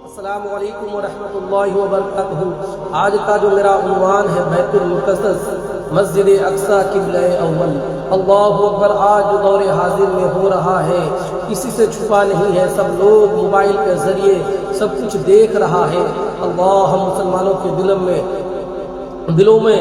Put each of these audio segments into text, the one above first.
السلام علیکم ورحمۃ اللہ وبرکاتہ۔ آج کا جو میرا عنوان ہے بیت المقدس مسجد اقصی قبلہ اول۔ اللہ اکبر۔ آج جو دور حاضر میں ہو رہا ہے کسی سے چھپا نہیں ہے، سب لوگ موبائل کے ذریعے سب کچھ دیکھ رہا ہے۔ اللہ، ہم مسلمانوں کے دلوں میں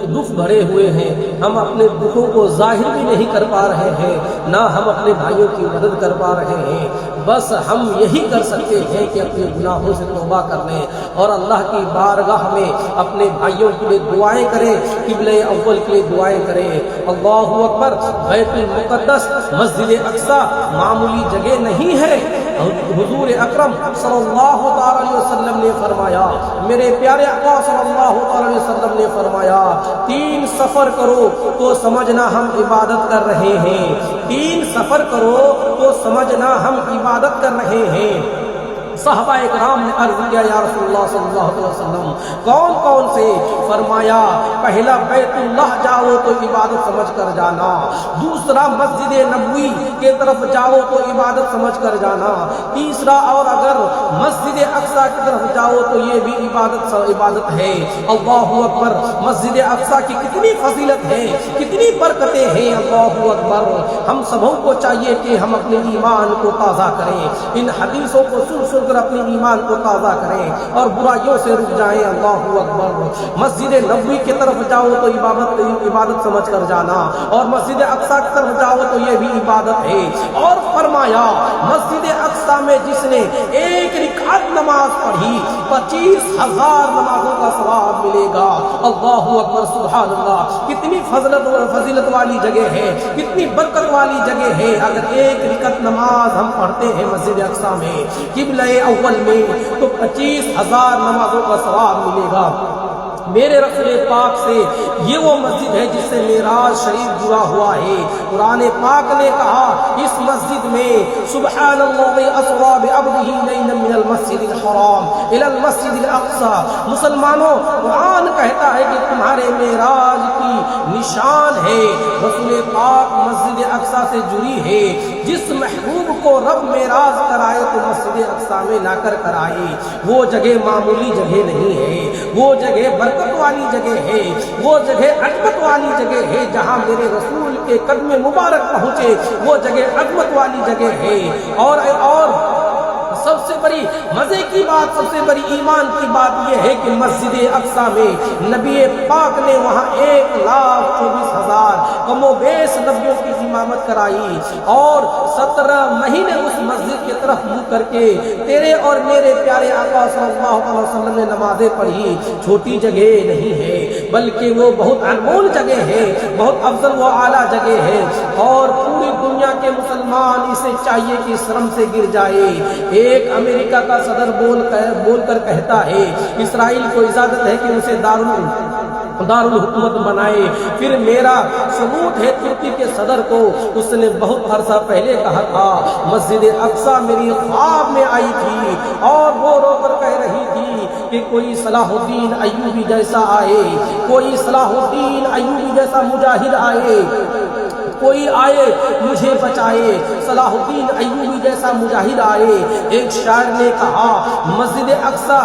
دکھ بھرے ہوئے ہیں۔ ہم اپنے دکھوں کو ظاہر بھی نہیں کر پا رہے ہیں، نہ ہم اپنے بھائیوں کی مدد کر پا رہے ہیں۔ بس ہم یہی کر سکتے ہیں کہ اپنے گناہوں سے توبہ کر لیں اور اللہ کی بارگاہ میں اپنے بھائیوں کے لیے دعائیں کریں، قبلہ اول کے لیے دعائیں کریں۔ اللہ اکبر۔ بیت المقدس مسجد اقصی معمولی جگہ نہیں ہے۔ حضور اکرم صلی اللہ علیہ وسلم نے فرمایا، میرے پیارے آقا صلی اللہ علیہ وسلم نے فرمایا، 3 سفر کرو تو سمجھنا ہم عبادت کر رہے ہیں۔ 3 سفر کرو تو سمجھنا ہم عبادت کر رہے ہیں۔ صحابہ اکرام نے عرض کیا، یا رسول اللہ صلی اللہ علیہ وسلم کون کون سے؟ فرمایا، پہلا بیت اللہ جاؤ تو عبادت سمجھ کر جانا، دوسرا مسجد نبوی کے طرف جاؤ تو عبادت سمجھ کر جانا، تیسرا اور اگر مسجد اقصی کی طرف جاؤ تو یہ بھی عبادت ہے۔ اللہ اکبر۔ مسجد اقصی کی کتنی فضیلت ہے، کتنی برکتیں ہیں۔ اللہ اکبر۔ ہم سبوں کو چاہیے کہ ہم اپنے ایمان کو تازہ کریں، ان حدیثوں کو سن کر اپنے ایمان کو تازہ کریں اور برائیوں سے رک جائیں۔ اللہ اکبر۔ مسجد نبوی کی طرف جاؤ تو عبادت سمجھ کر جانا، اور مسجد اقصی کی طرف جاؤ تو یہ بھی عبادت ہے۔ اور فرمایا، مسجد اقصی میں جس نے 1 رکعت نماز پڑھی 25,000 نمازوں کا ثواب ملے گا۔ اللہ اکبر۔ سبحان اللہ۔ کتنی فضیلت والی جگہ ہے، کتنی برکت والی جگہ ہے۔ اگر 1 رکعت نماز ہم پڑھتے ہیں مسجد اقصی میں قبلہ اول میں تو 25,000 نمازوں کا ثواب ملے گا۔ میرے رسول پاک سے یہ وہ مسجد ہے جس سے معراج شریف جڑا ہوا ہے۔ قرآن پاک نے کہا، اس مسجد میں سبحان اللہ اسری بعبدہ لیلا من المسجد الحرام الی المسجد الاقصی۔ مسلمانوں، قرآن کہتا ہے کہ تمہارے معراج کی نشان ہے، رسول پاک مسجد اقصی سے جڑی ہے۔ جس محبوب کو رب معراج کرائے تو مسجد اقصی میں لا کر کرائے۔ وہ جگہ معمولی جگہ نہیں ہے، وہ جگہ برکت والی جگہ ہے، وہ جگہ عظمت والی جگہ ہے۔ جہاں میرے رسول کے قدم مبارک پہنچے وہ جگہ عظمت والی جگہ ہے۔ اور سب سے بڑی مزے کی بات، سب سے بڑی ایمان کی بات یہ ہے کہ مسجد اقصی میں نبی پاک نے وہاں 1,24,000 کم و بیش نبیوں کی امامت کرائی، اور 17 مہینے اس مسجد کی طرف منہ کر کے تیرے اور میرے پیارے آقا صلی اللہ علیہ وسلم نے نمازیں پڑھی۔ چھوٹی جگہ نہیں ہے بلکہ وہ بہت انمول جگہ ہے، بہت افضل و اعلیٰ جگہ ہے، اور پوری دنیا کے مسلمان اسے چاہیے کہ شرم سے گر جائے۔ ایک امریکہ کا صدر بول کر کہتا ہے، اسرائیل کو اجازت ہے کہ اسے دارالحکومت بنائے۔ پھر میرا ثبوت ہے ترکی کے صدر کو، اس نے بہت عرصہ پہلے کہا تھا، مسجد اقصی میری خواب میں آئی تھی اور وہ رو کر کہہ رہی تھی کہ کوئی صلاح الدین ایوبی جیسا آئے، کوئی صلاح الدین ایوبی جیسا مجاہد آئے، کوئی آئے مجھے بچائے، صلاح الدین ایوبی جیسا مجاہد آئے۔ ایک شاعر نے کہا، مسجد اقصی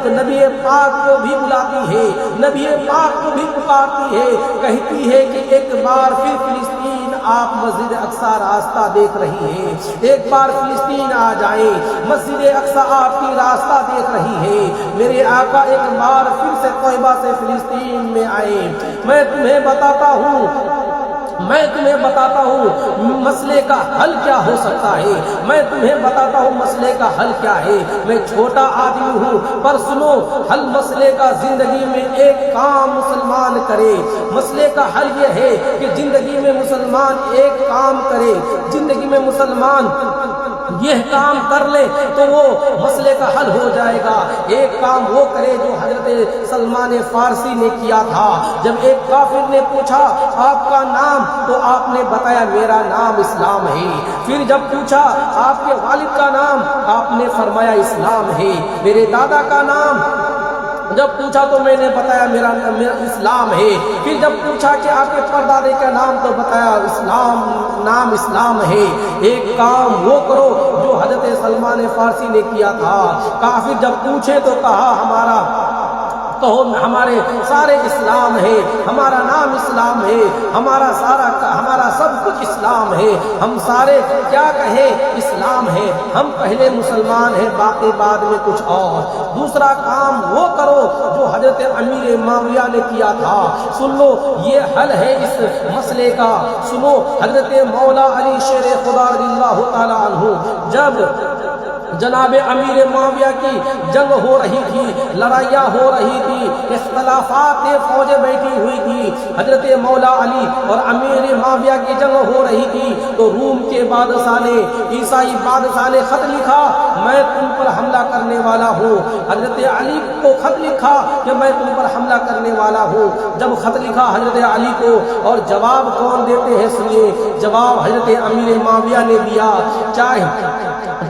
نبی پاک کو بھی بلاتی ہے، نبی پاک کو بھی پکارتی ہے، کہتی ہے کہ ایک بار پھر فلسطین آپ مسجد اقصی راستہ دیکھ رہی ہے، ایک بار فلسطین آ جائیں، مسجد اقصی آپ کی راستہ دیکھ رہی ہے۔ میرے آقا ایک بار پھر سے طیبہ سے فلسطین میں آئے۔ میں تمہیں بتاتا ہوں مسئلے کا حل کیا ہو سکتا ہے، میں تمہیں بتاتا ہوں مسئلے کا حل کیا ہے۔ میں چھوٹا آدمی ہوں پر سنو حل مسئلے کا، زندگی میں ایک کام مسلمان کرے۔ مسئلے کا حل یہ ہے کہ زندگی میں مسلمان ایک کام کرے، زندگی میں مسلمان یہ کام کر لے تو وہ مسئلے کا حل ہو جائے گا۔ ایک کام وہ کرے جو حضرت سلمان فارسی نے کیا تھا۔ جب ایک کافر نے پوچھا آپ کا نام تو آپ نے بتایا میرا نام اسلام ہے۔ پھر جب پوچھا آپ کے والد کا نام، آپ نے فرمایا اسلام ہے۔ میرے دادا کا نام جب پوچھا تو میں نے بتایا میرا اسلام ہے. پھر جب پوچھا کہ آپ کے پردادے کا نام تو بتایا نام اسلام ہے. ایک کام وہ کرو جو حضرت سلمان فارسی نے کیا تھا. کافر جب پوچھے تو کہا ہمارے سارے اسلام ہے، ہمارا نام اسلام ہے، ہمارا سب کچھ اسلام ہے. ہم سارے کیا کہیں اسلام ہے. ہم پہلے مسلمان ہیں، باقی بعد میں کچھ اور. دوسرا کام وہ کرو جو حضرت امیر معاویہ نے کیا تھا. سن لو یہ حل ہے اس مسئلے کا. سنو حضرت مولا علی شیر خدا رضی اللہ تعالی عنہ جب جناب امیر معاویہ کی جنگ ہو رہی تھی، لڑائیاں ہو رہی تھی، اختلافات فوجیں بیٹھی ہوئی تھی، حضرت مولا علی اور امیر معاویہ کی جنگ ہو رہی تھی، تو روم کے بادشاہ نے، عیسائی بادشاہ نے خط لکھا میں تم پر حملہ کرنے والا ہوں. حضرت علی کو خط لکھا کہ میں تم پر حملہ کرنے والا ہوں. جب خط لکھا حضرت علی کو، اور جواب کون دیتے ہیں سنیے. جواب حضرت امیر معاویہ نے دیا.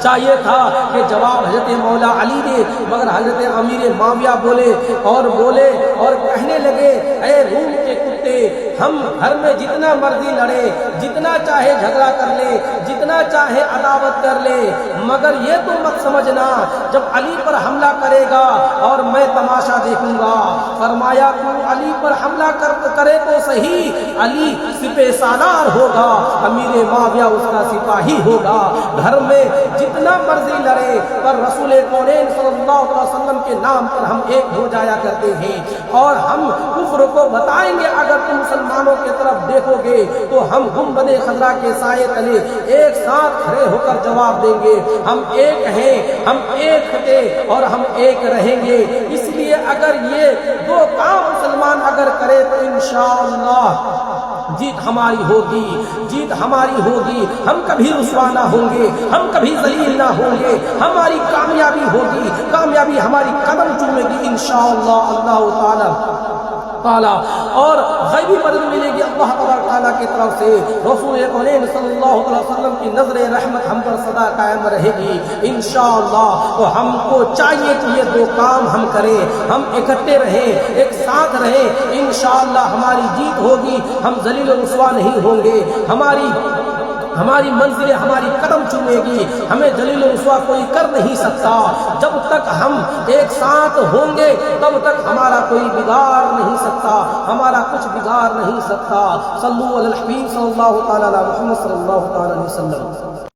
چاہیے تھا کہ جواب حضرت مولا علی نے، مگر حضرت امیر معاویہ بولے اور کہنے لگے اے روم کے کتے، ہم گھر میں جتنا مرضی لڑے، جتنا چاہے جھگڑا کر لے، جتنا چاہے عداوت کر لے، مگر یہ تو مت سمجھنا جب علی پر حملہ کرے گا اور میں تماشا دیکھوں گا. فرمایا تو علی پر حملہ کرے تو صحیح، علی سپہ سالار ہوگا، امیر معاویہ اس کا سپاہی ہوگا. گھر میں جتنا مرضی لڑے، پر رسول کونین صلی اللہ علیہ وسلم کے نام پر ہم ایک ہو جایا کرتے ہیں. اور ہم کفر کو بتائیں گے، اگر تم مسلمانوں کی طرف دیکھو گے تو ہم گنبد خضرا کے سائے تلے ایک ساتھ کھڑے ہو کر جواب دیں گے ہم ایک ہیں، ہم ایک تھے اور ہم ایک رہیں گے. اس لیے اگر یہ دو کام مسلمان اگر کرے تو انشاءاللہ جیت ہماری ہوگی. ہم کبھی رسوا نہ ہوں گے، ہم کبھی ذلیل نہ ہوں گے. ہماری کامیابی ہوگی، کامیابی ہماری قدم چومے گی انشاءاللہ اللہ تعالی. اور غیبی مدد ملے گی اللہ تبارک تعالیٰ کی طرف سے. رسول کونین صلی اللہ علیہ وسلم کی نظر رحمت ہم پر سدا قائم رہے گی انشاءاللہ. تو ہم کو چاہیے کہ یہ دو کام ہم کریں، ہم اکٹھے رہیں، ایک ساتھ رہیں. انشاءاللہ ہماری جیت ہوگی، ہم ذلیل و رسوا نہیں ہوں گے. ہماری منزلیں ہماری قدم چومے گی، ہمیں ذلیل و رسوا کوئی کر نہیں سکتا. جب تک ہم ایک ساتھ ہوں گے تب تک ہمارا کوئی بگاڑ نہیں سکتا، ہمارا کچھ بگاڑ نہیں سکتا. صلو علی الحبیب صلی اللہ تعالی علی محمد صلی اللہ تعالی علیہ وسلم.